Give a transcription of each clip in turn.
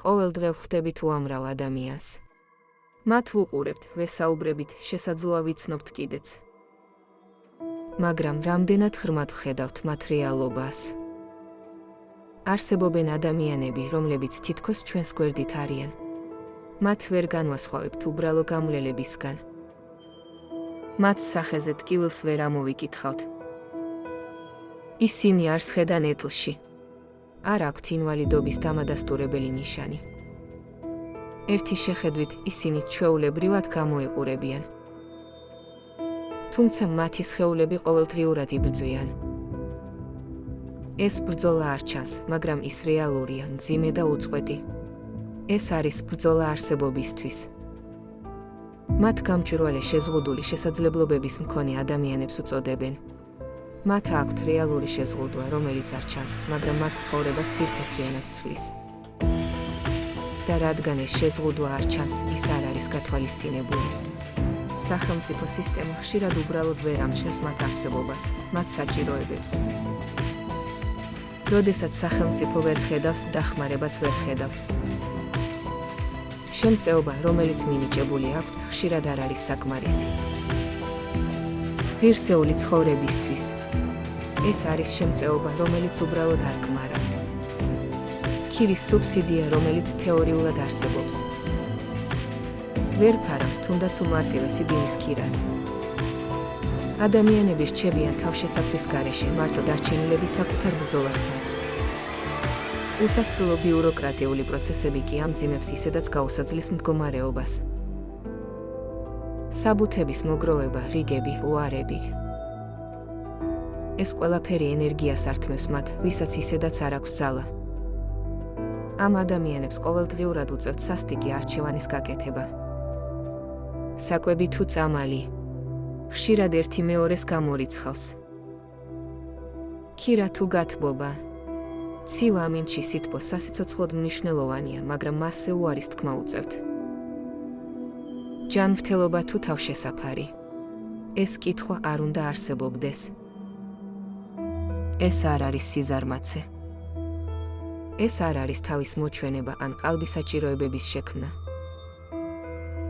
ყოველდღე ვხვდებით უამრავ ადამიანს. მათ ვუყურებთ, ვესაუბრებით, შესაძლოა ვიცნობთ კიდეც. მაგრამ რამდენად ღრმად ვხედავთ მათ რეალობას. არსებობენ ადამიანები, რომლებიც თითქოს ჩვენს გვერდით არიან. მათ ვერ განვასხვავებთ უბრალო გამვლელებისგან. მათ სახეზე ტკივილს ვერ ამოვიკითხავთ. ისინი არ სხედან ეტლში. არ აქვთ ინვალიდობის დამადასტურებელი ნიშანი. ერთი შეხედვით ისინი ჩვეულებრივად გამოიყურებიან. თუმცა მათი სხეულები ყოველდღიურად იბრძვიან. ეს ბრძოლა არ ჩანს, მაგრამ ის რეალურია, მძიმე და უწყვეტი. ეს არის ბრძოლა არსებობისთვის. მათ გამჭვირვალე შეზღუდული შესაძლებლობების მქონე ადამიანებს უწოდებენ. მათ აქვთ რეალური შეზღუდვა, რომელიც არ ჩანს, მაგრამ მათ ცხოვრებას ძირფესვიანად ცვლის. და რადგან ეს შეზღუდვა არ ჩანს, ის არ არის გათვალისწინებული. სახელმწიფო სისტემა ხშირად უბრალოდ ვერ ამჩნევს მათ არსებობას, მათ საჭიროებებს. როდესაც სახელმწიფო ვერ ხედავს, დახმარებაც ვერ ხედავს. შემწეობა, რომელიც მინიჭებული აქვთ, ხშირად არ არის საკმარისი. ღირსეული ცხოვრებისთვის. ეს არის შემწეობა, რომელიც უბრალოდ არ გმარა. ქირის სუბსიდია, რომელიც თეორიულად არსებობს. ვერ ფარავს თუნდაც უმარტივესი ბინის ქირას. ადამიანები რჩებიან თავშესაფრის გარეშე, მარტო დარჩენილები საკუთარ ბრძოლასთან. უსასრულო ბიუროკრატიული პროცესები კი ამძიმებს ისედაც გაუსაძლის მდგომარეობას. საბუთების მოგროვება, რიგები, უარები. ეს ყველაფერი ენერგიას ართმევს მათ, ვისაც ისედაც არ აქვს ძალა. ამ ადამიანებს ყოველდღიურად უწევთ სასტიკი არჩევანის გაკეთება. საკვები თუ წამალი. ხშირად ერთი მეორეს გამორიცხავს. ქირა თუ გათბობა. ცივა ამინჩი სითბო სასიცოცხლოდ მნიშვნელოვანია, მაგრამ მასზე უარის თქმა უწევთ. ჯანმრთელობა თუ თავშესაფარი. ეს კითხვა არ უნდა არსებობდეს. ეს არ არის სიზარმაცე. ეს არ არის თავის მოჩვენება ან ყალბის საჭიროებების შექმნა.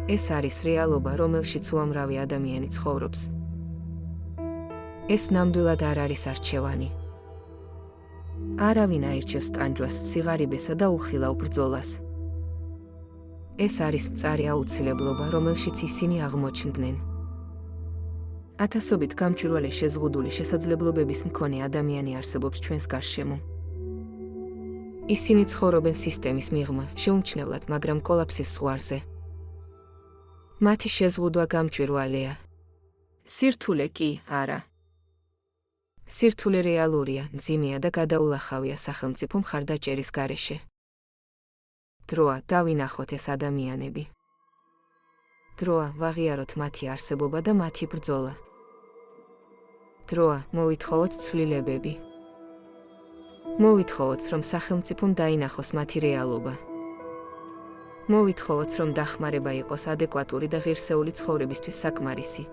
ეს არის რეალობა, რომელშიც უამრავი ადამიანი ცხოვრობს. ეს ნამდვილად არ არის არჩევანი. არავინ აირჩევს ტანჯვას, სიღარიბესა და უხილავ ბრძოლას. ეს არის მწარი აუცილებლობა, რომელშიც ისინი აღმოჩნდნენ. ათასობით გამჭვირვალე შეზღუდული შესაძლებლობების მქონე ადამიანი არსებობს ჩვენს გარშემო. ისინი ცხოვრობენ სისტემის მიღმა, შეუმჩნევლად, მაგრამ კოლაფსის ზღვარზე. მათი შეზღუდვა გამჭვირვალეა. სირთულე კი არა. სირთულე რეალურია, მძიმეა და გადაულახავია სახელმწიფო მხარდაჭერის გარეშე. დროა დავინახოთ ეს ადამიანები. დროა ვაღიაროთ მათი არსებობა და მათი ბრძოლა. დროა მოვითხოვოთ ცვლილებები. მოვითხოვოთ, რომ სახელმწიფომ დაინახოს მათი რეალობა. მოვითხოვოთ, რომ დახმარება იყოს ადეკვატური და ღირსეული ცხოვრებისთვის საკმარისი.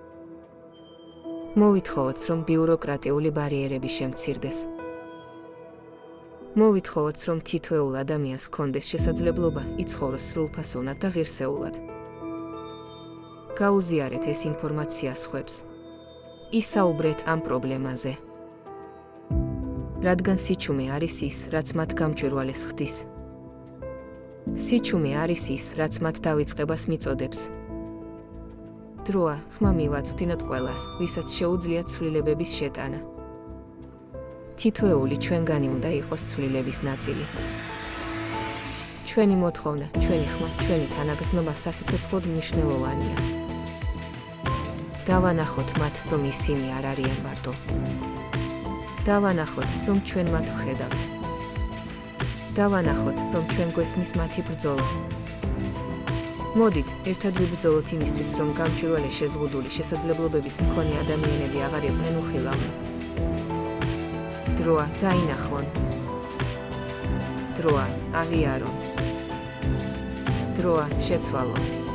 მოვითხოვოთ, რომ ბიუროკრატიული ბარიერები შემცირდეს. მოვითხოვოთ, რომ თითოეულ ადამიანს ჰქონდეს შესაძლებლობა იცხოვროს სრულფასოვნად და ღირსეულად. გაუზიარეთ ეს ინფორმაცია სხვებს. ისაუბრეთ ამ პრობლემაზე. რადგან სიჩუმე არის ის, რაც მათ გამჭვირვალეს ხდის. სიჩუმე არის ის, რაც მათ დავიწყებას მიწოდებს. დროა, ხმა მივაწვდინოთ ყველას, ვისაც შეუძლიათ ცვლილებების შეტანა. თითოეული ჩვენგანი უნდა იყოს ცვლილების ნაწილი. ჩვენი მოთხოვნა, ჩვენი ხმა, ჩვენი თანაგრძნობა სასიცოცხლოდ მნიშვნელოვანია. დავანახოთ მათ, რომ ისინი არ არიან მარტო. დავანახოთ, რომ ჩვენ მათ ვხედავთ. დავანახოთ, რომ ჩვენ გვესმის მათი ბრძოლა. მოდით, ერთად ვიბრძოლოთ იმისთვის, რომ გამჭვირვალე შეზღუდული შესაძლებლობების მქონე ადამიანები აღარ იყვნენ უხილავი. დროა დაინახონ. დროა აღიარონ. დროა შეცვალონ.